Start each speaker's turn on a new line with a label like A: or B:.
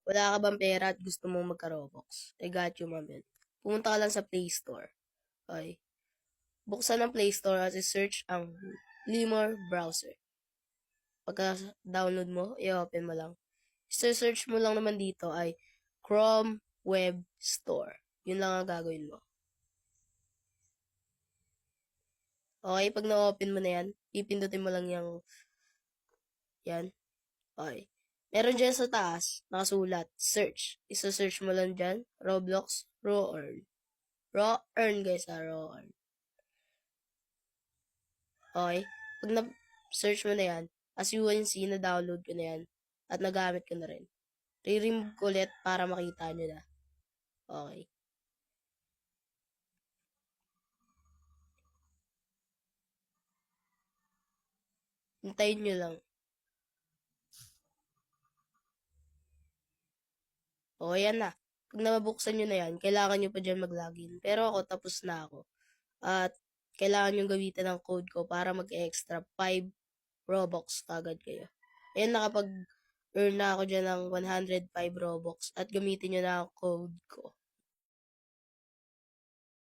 A: Wala ka bang pera at gusto mong magka-Robux? I got you, ma'am. Yan. Pumunta ka lang sa Play Store. Okay. Buksan ang Play Store at i-search ang Limor browser. Pagka-download mo, i-open mo lang. I-search mo lang naman dito ay Chrome Web Store. Yun lang ang gagawin mo. Okay, pag na-open mo na yan, pipindutin mo lang yung yan. Okay. Meron dyan sa taas, nakasulat, search. Isa-search mo lang dyan, Roblox, Raw Earn. Raw Earn, guys, Raw Earn. Okay? Pag na-search mo na yan, as you can see, na-download ko na yan, at nagamit ko na rin. Re-remove ko ulit para makita nyo na. Okay. Hintayin nyo lang. O, yan na. Pag nabuksan nyo na yan, kailangan nyo pa dyan mag-login. Pero ako, tapos na ako. At kailangan nyo gamitin ang code ko para mag-extra 5 Robux kagad kayo. Ayan, nakapag-earn na ako dyan ng 105 Robux at gamitin nyo na ang code ko.